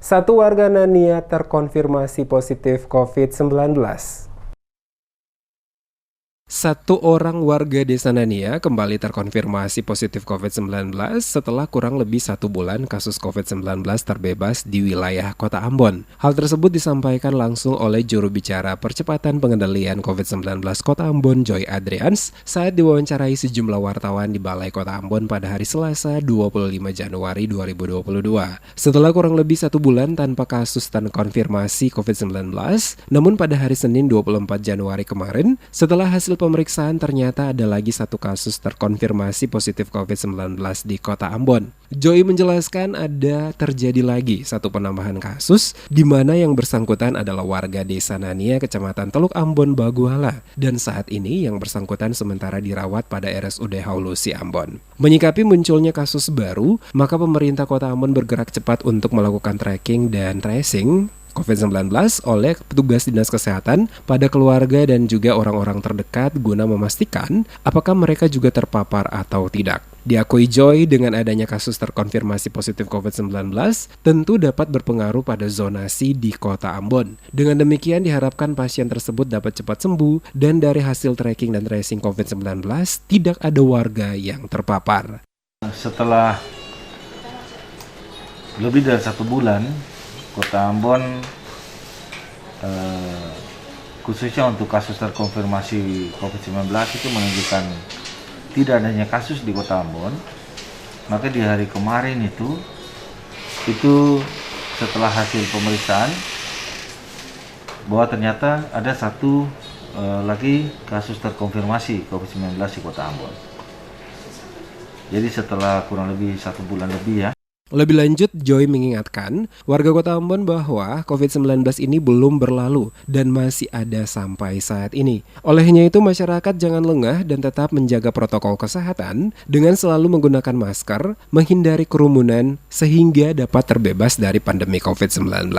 Satu warga Nania terkonfirmasi positif COVID-19. Satu orang warga desa Nania kembali terkonfirmasi positif COVID-19 setelah kurang lebih 1 bulan kasus COVID-19 terbebas di wilayah Kota Ambon. Hal tersebut disampaikan langsung oleh juru bicara percepatan pengendalian COVID-19 Kota Ambon, Joy Adrians, saat diwawancarai sejumlah wartawan di Balai Kota Ambon pada hari Selasa 25 Januari 2022. Setelah kurang lebih 1 bulan tanpa kasus terkonfirmasi COVID-19, namun pada hari Senin 24 Januari kemarin, setelah hasil pemeriksaan ternyata ada lagi 1 kasus terkonfirmasi positif COVID-19 di Kota Ambon. Joy menjelaskan ada terjadi lagi 1 penambahan kasus di mana yang bersangkutan adalah warga desa Nania, Kecamatan Teluk Ambon, Baguala, dan saat ini yang bersangkutan sementara dirawat pada RSUD Haulusi Ambon. Menyikapi munculnya kasus baru, maka pemerintah Kota Ambon bergerak cepat untuk melakukan tracking dan tracing COVID-19 oleh petugas dinas kesehatan pada keluarga dan juga orang-orang terdekat guna memastikan apakah mereka juga terpapar atau tidak. Diakui Joy, dengan adanya kasus terkonfirmasi positif COVID-19 tentu dapat berpengaruh pada zonasi di Kota Ambon. Dengan demikian diharapkan pasien tersebut dapat cepat sembuh dan dari hasil tracking dan tracing COVID-19 tidak ada warga yang terpapar. Setelah lebih dari 1 bulan, Kota Ambon khususnya untuk kasus terkonfirmasi COVID-19 itu menunjukkan tidak adanya kasus di Kota Ambon. Maka di hari kemarin itu setelah hasil pemeriksaan bahwa ternyata ada 1 lagi kasus terkonfirmasi COVID-19 di Kota Ambon. Jadi setelah kurang lebih 1 bulan lebih ya. Lebih lanjut, Joy mengingatkan warga Kota Ambon bahwa COVID-19 ini belum berlalu dan masih ada sampai saat ini. Olehnya itu masyarakat jangan lengah dan tetap menjaga protokol kesehatan dengan selalu menggunakan masker, menghindari kerumunan sehingga dapat terbebas dari pandemi COVID-19.